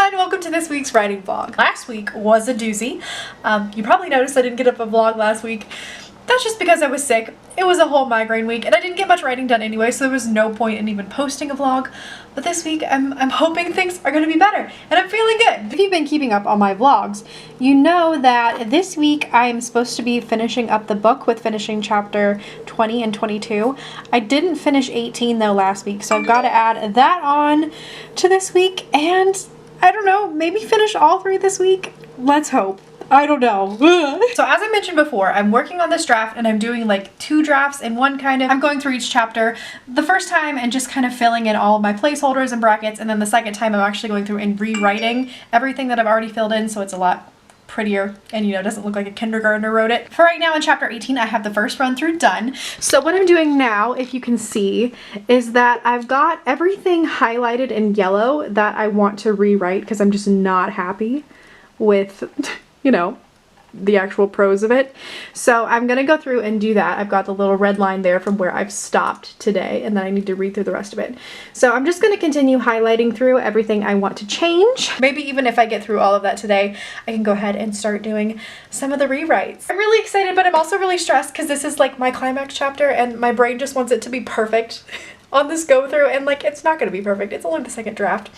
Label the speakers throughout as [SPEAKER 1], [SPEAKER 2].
[SPEAKER 1] everyone, welcome to this week's writing vlog. Last week was a doozy. You probably noticed I didn't get up a vlog last week. That's just because I was sick. It was a whole migraine week and I didn't get much writing done anyway, so there was no point in even posting a vlog. But this week I'm hoping things are going to be better and I'm feeling good. If you've been keeping up on my vlogs, you know that this week I'm supposed to be finishing up the book with finishing chapter 20 and 22. I didn't finish 18 though last week, so I've got to add that on to this week and I don't know, maybe finish all 3 this week. Let's hope. I don't know. So as I mentioned before, I'm working on this draft and I'm doing like 2 drafts in one kind of. I'm going through each chapter the first time and just kind of filling in all of my placeholders and brackets, and then the second time I'm actually going through and rewriting everything that I've already filled in, so it's a lot prettier and, you know, doesn't look like a kindergartner wrote it. For right now in chapter 18, I have the first run through done. So what I'm doing now, if you can see, is that I've got everything highlighted in yellow that I want to rewrite because I'm just not happy with you know, the actual prose of it. So I'm gonna go through and do that. I've got the little red line there from where I've stopped today, and then I need to read through the rest of it. So I'm just gonna continue highlighting through everything I want to change. Maybe even if I get through all of that today, I can go ahead and start doing some of the rewrites. I'm really excited, but I'm also really stressed because this is like my climax chapter and my brain just wants it to be perfect on this go through, and like it's not gonna be perfect. It's only the second draft,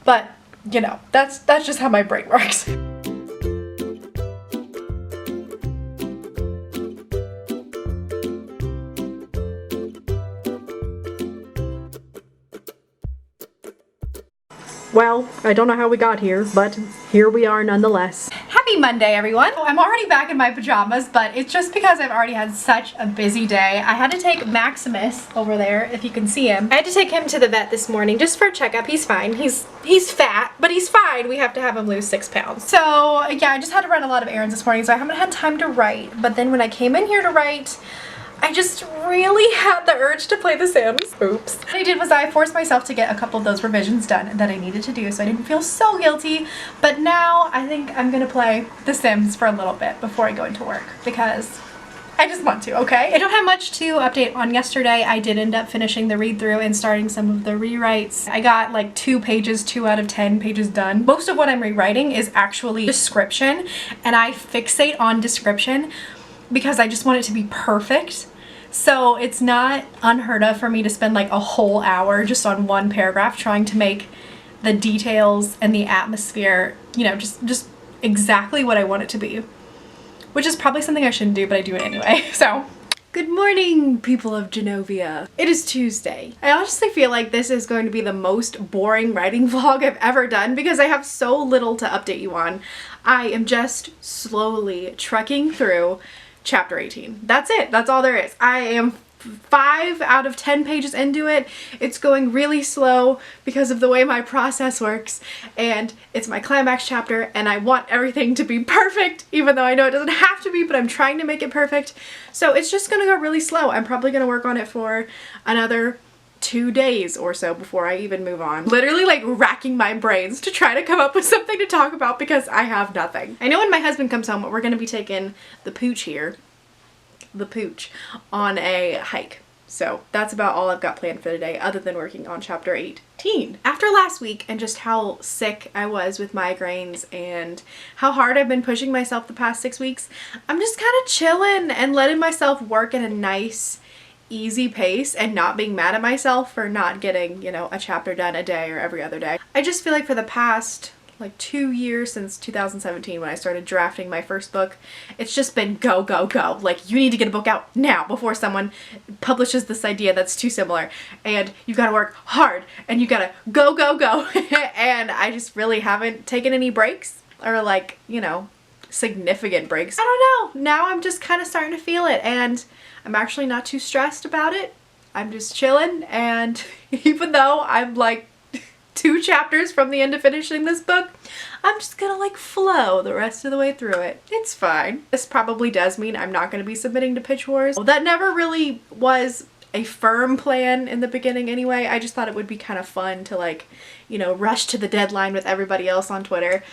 [SPEAKER 1] but you know, that's just how my brain works. Well, I don't know how we got here, but here we are nonetheless. Happy Monday, everyone. I'm already back in my pajamas, but it's just because I've already had such a busy day. I had to take Maximus over there, if you can see him. I had to take him to the vet this morning just for a checkup. He's fine. He's fat, but he's fine. We have to have him lose 6 pounds. So yeah, I just had to run a lot of errands this morning, so I haven't had time to write. But then when I came in here to write, I just really had the urge to play The Sims. Oops. What I did was I forced myself to get a couple of those revisions done that I needed to do, so I didn't feel so guilty. But now I think I'm gonna play The Sims for a little bit before I go into work because I just want to, okay? I don't have much to update on yesterday. I did end up finishing the read through and starting some of the rewrites. I got like 2 out of 10 pages done. Most of what I'm rewriting is actually description, and I fixate on description because I just want it to be perfect. So it's not unheard of for me to spend like a whole hour just on one paragraph trying to make the details and the atmosphere, you know, just exactly what I want it to be. Which is probably something I shouldn't do, but I do it anyway. So, good morning, people of Genovia. It is Tuesday. I honestly feel like this is going to be the most boring writing vlog I've ever done because I have so little to update you on. I am just slowly trekking through chapter 18. That's it. That's all there is. I am 5 out of 10 pages into it. It's going really slow because of the way my process works, and it's my climax chapter and I want everything to be perfect, even though I know it doesn't have to be, but I'm trying to make it perfect. So it's just gonna go really slow. I'm probably gonna work on it for another 2 days or so before I even move on. Literally like racking my brains to try to come up with something to talk about because I have nothing. I know when my husband comes home, we're gonna be taking the pooch on a hike. So that's about all I've got planned for today other than working on chapter 18. After last week and just how sick I was with migraines and how hard I've been pushing myself the past 6 weeks, I'm just kind of chilling and letting myself work at a nice easy pace and not being mad at myself for not getting, you know, a chapter done a day or every other day. I just feel like for the past like 2 years, since 2017 when I started drafting my first book, it's just been go, go, go. Like, you need to get a book out now before someone publishes this idea that's too similar, and you've got to work hard and you gotta go, go, go. And I just really haven't taken any breaks or like, you know, significant breaks. I don't know. Now I'm just kind of starting to feel it and I'm actually not too stressed about it. I'm just chilling, and even though I'm like 2 chapters from the end of finishing this book, I'm just gonna like flow the rest of the way through it. It's fine. This probably does mean I'm not gonna be submitting to Pitch Wars. That never really was a firm plan in the beginning anyway. I just thought it would be kind of fun to like, you know, rush to the deadline with everybody else on Twitter.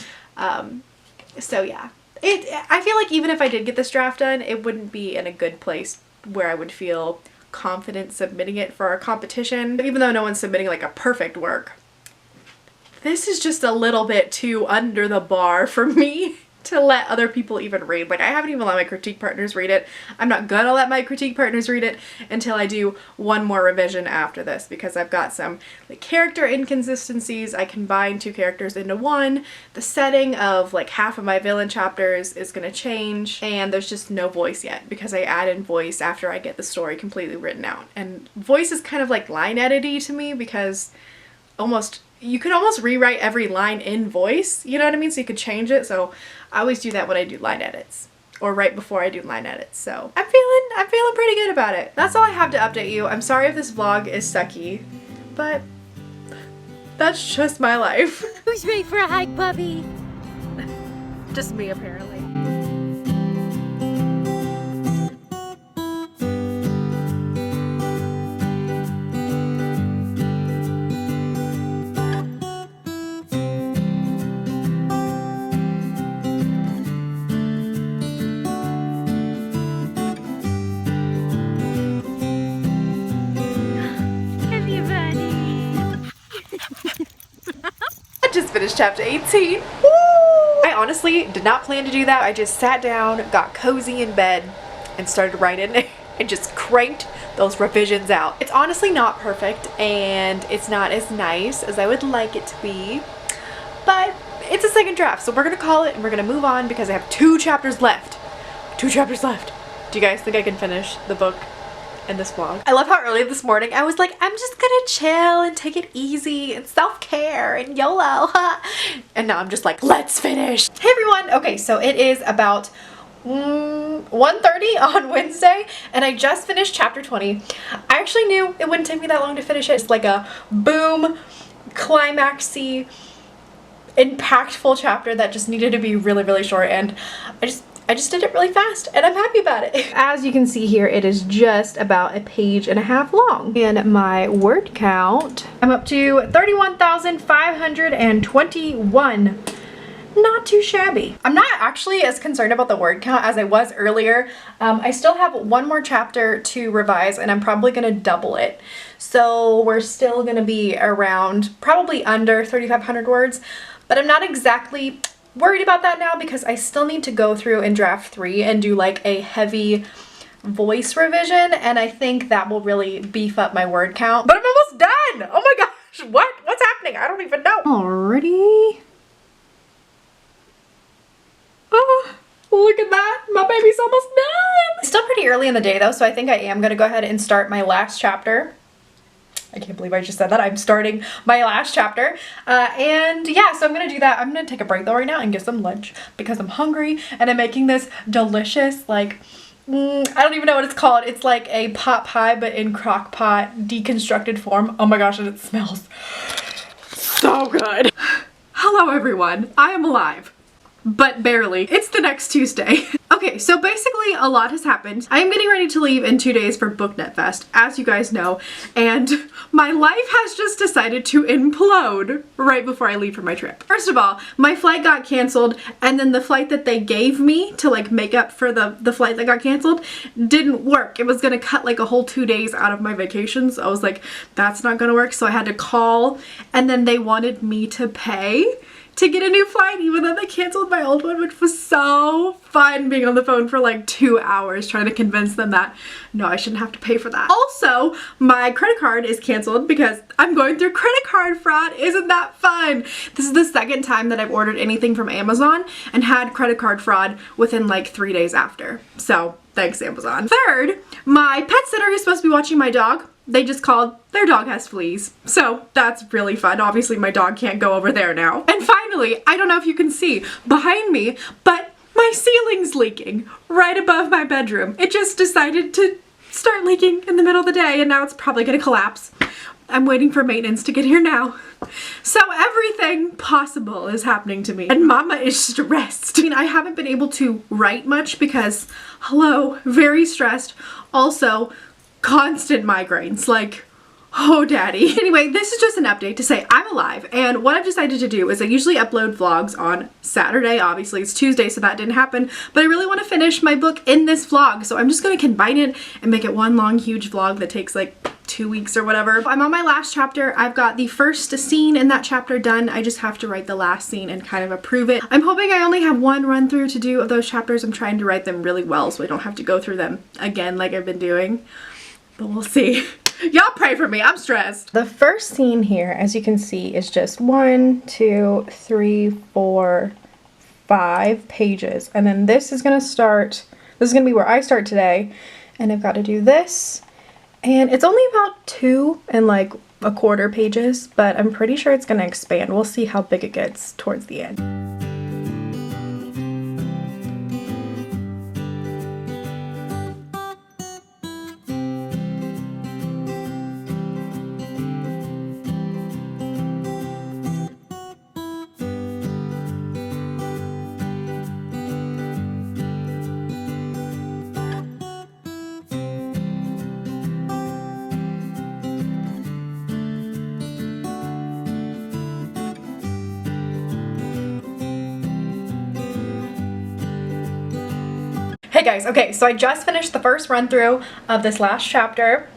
[SPEAKER 1] So yeah. I feel like even if I did get this draft done, it wouldn't be in a good place where I would feel confident submitting it for a competition. Even though no one's submitting like a perfect work, this is just a little bit too under the bar for me to let other people even read. Like, I haven't even let my critique partners read it. I'm not gonna let my critique partners read it until I do one more revision after this, because I've got some like character inconsistencies. I combined two characters into one. The setting of like half of my villain chapters is gonna change, and there's just no voice yet because I add in voice after I get the story completely written out. And voice is kind of like line edity to me, because you could almost rewrite every line in voice, you know what I mean? So you could change it. So I always do that when I do line edits, or right before I do line edits. So I'm feeling pretty good about it. That's all I have to update you. I'm sorry if this vlog is sucky, but that's just my life.
[SPEAKER 2] Who's ready for a hike, puppy?
[SPEAKER 1] Just me, apparently. Just finished chapter 18. Woo! I honestly did not plan to do that. I just sat down, got cozy in bed, and started writing and just cranked those revisions out. It's honestly not perfect, and it's not as nice as I would like it to be, but it's a second draft, so we're gonna call it and we're gonna move on because I have 2 chapters left. 2 chapters left. Do you guys think I can finish the book in this vlog? I love how early this morning I was like, I'm just gonna chill and take it easy and self-care and YOLO. And now I'm just like, let's finish. Hey everyone. Okay, so it is about 1:30 on Wednesday, and I just finished chapter 20. I actually knew it wouldn't take me that long to finish it. It's like a boom, climaxy, impactful chapter that just needed to be really, really short, and I just did it really fast, and I'm happy about it. As you can see here, it is just about 1.5 pages long. And my word count, I'm up to 31,521. Not too shabby. I'm not actually as concerned about the word count as I was earlier. I still have one more chapter to revise, and I'm probably gonna double it. So we're still gonna be around, probably under 3,500 words, but I'm not exactly worried about that now because I still need to go through in draft 3 and do like a heavy voice revision, and I think that will really beef up my word count. But I'm almost done! Oh my gosh, what's happening? I don't even know. Already? Oh, look at that, my baby's almost done! It's still pretty early in the day though, so I think I am gonna go ahead and start my last chapter. I can't believe I just said that. I'm starting my last chapter. And yeah, so I'm gonna do that. I'm gonna take a break though right now and get some lunch because I'm hungry, and I'm making this delicious, like, I don't even know what it's called. It's like a pot pie, but in crock pot deconstructed form. Oh my gosh, and it smells so good. Hello everyone, I am alive. But barely. It's the next Tuesday. Okay, so basically a lot has happened. I am getting ready to leave in 2 days for BookNet Fest, as you guys know, and my life has just decided to implode right before I leave for my trip. First of all, my flight got canceled, and then the flight that they gave me to like make up for the flight that got canceled didn't work. It was gonna cut like a whole 2 days out of my vacation, so I was like, that's not gonna work, so I had to call, and then they wanted me to pay to get a new flight even though they canceled my old one, which was so fun being on the phone for like 2 hours trying to convince them that no, I shouldn't have to pay for that. Also, my credit card is canceled because I'm going through credit card fraud. Isn't that fun? This is the second time that I've ordered anything from Amazon and had credit card fraud within like 3 days after. So thanks, Amazon. Third, my pet sitter who's supposed to be watching my dog, they just called, their dog has fleas. So that's really fun. Obviously my dog can't go over there now. And finally, I don't know if you can see behind me, but my ceiling's leaking right above my bedroom. It just decided to start leaking in the middle of the day, and now it's probably gonna collapse. I'm waiting for maintenance to get here now. So everything possible is happening to me, and mama is stressed. I mean, I haven't been able to write much because, hello, very stressed. Also, constant migraines, like Oh, daddy. Anyway, this is just an update to say I'm alive, and what I've decided to do is I usually upload vlogs on Saturday. Obviously, it's Tuesday, so that didn't happen, but I really want to finish my book in this vlog, so I'm just going to combine it and make it one long, huge vlog that takes like 2 weeks or whatever. I'm on my last chapter. I've got the first scene in that chapter done. I just have to write the last scene and kind of approve it. I'm hoping I only have one run through to do of those chapters. I'm trying to write them really well so I don't have to go through them again like I've been doing, but we'll see. Y'all pray for me, I'm stressed. The first scene here, as you can see, is just 1, 2, 3, 4, 5 pages. And then this is gonna be where I start today. And I've got to do this. And it's only about 2 and like 1/4 pages, but I'm pretty sure it's gonna expand. We'll see how big it gets towards the end. Hey guys, okay, so I just finished the first run through of this last chapter.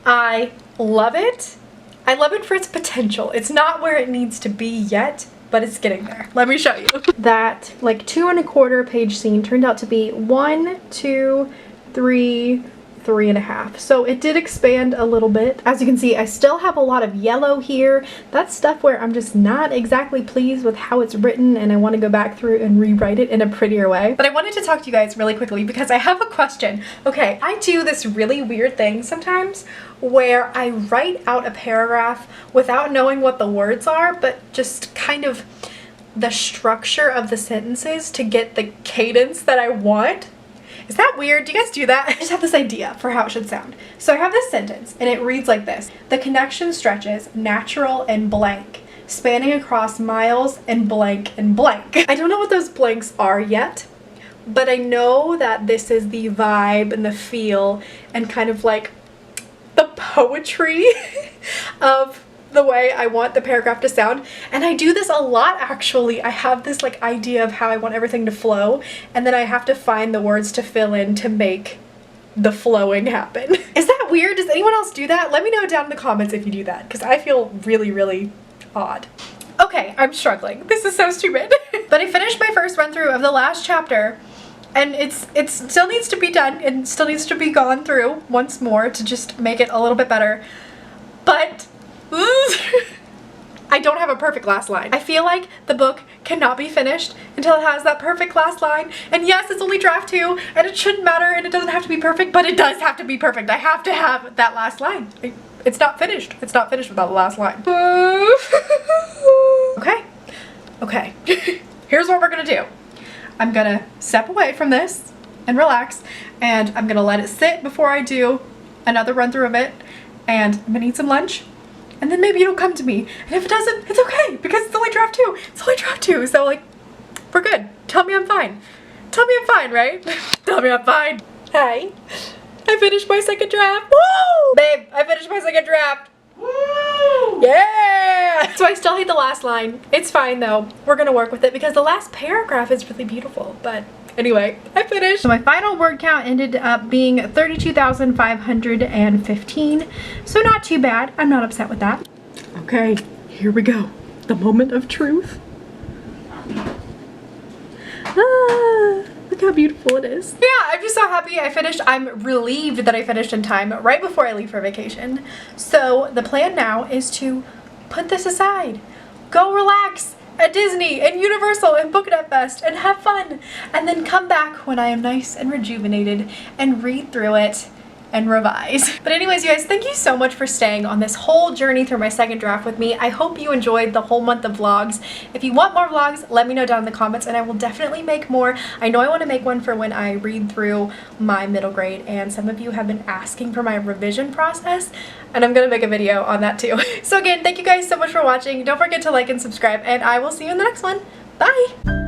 [SPEAKER 1] I love it. I love it for its potential. It's not where it needs to be yet, but it's getting there. Let me show you. That like 2 1/4 page scene turned out to be 1, 2, 3, 3.5. So it did expand a little bit. As you can see, I still have a lot of yellow here. That's stuff where I'm just not exactly pleased with how it's written, and I want to go back through and rewrite it in a prettier way. But I wanted to talk to you guys really quickly because I have a question. Okay, I do this really weird thing sometimes where I write out a paragraph without knowing what the words are, but just kind of the structure of the sentences to get the cadence that I want. Is that weird? Do you guys do that? I just have this idea for how it should sound. So I have this sentence and it reads like this. The connection stretches natural and blank, spanning across miles and blank and blank. I don't know what those blanks are yet, but I know that this is the vibe and the feel and kind of like the poetry of the way I want the paragraph to sound. And I do this a lot actually. I have this like idea of how I want everything to flow, and then I have to find the words to fill in to make the flowing happen. Is that weird? Does anyone else do that? Let me know down in the comments if you do that, because I feel really, really odd. Okay, I'm struggling. This is so stupid. But I finished my first run through of the last chapter, and it still needs to be done and still needs to be gone through once more to just make it a little bit better. But I don't have a perfect last line. I feel like the book cannot be finished until it has that perfect last line. And yes, it's only draft 2 and it shouldn't matter and it doesn't have to be perfect, but it does have to be perfect. I have to have that last line. It's not finished. It's not finished without the last line. Okay. Here's what we're gonna do. I'm gonna step away from this and relax, and I'm gonna let it sit before I do another run through of it, and I'm gonna eat some lunch. And then maybe it'll come to me. And if it doesn't, it's okay, because it's only draft 2. It's only draft 2, so like, we're good. Tell me I'm fine. Tell me I'm fine, right? Tell me I'm fine. Hi. I finished my second draft. Woo! Babe, I finished my second draft. Woo! Yeah! So I still hate the last line. It's fine though. We're gonna work with it because the last paragraph is really beautiful, but anyway, I finished. So my final word count ended up being 32,515. So not too bad. I'm not upset with that. Okay, here we go. The moment of truth. Look how beautiful it is. Yeah, I'm just so happy I finished. I'm relieved that I finished in time right before I leave for vacation. So the plan now is to put this aside. Go relax at Disney and Universal and Book It Fest and have fun, and then come back when I am nice and rejuvenated and read through it and revise. But anyways, you guys, thank you so much for staying on this whole journey through my second draft with me. I hope you enjoyed the whole month of vlogs. If you want more vlogs, let me know down in the comments and I will definitely make more. I know I want to make one for when I read through my middle grade, and some of you have been asking for my revision process, and I'm gonna make a video on that too. So again, thank you guys so much for watching. Don't forget to like and subscribe, and I will see you in the next one. Bye!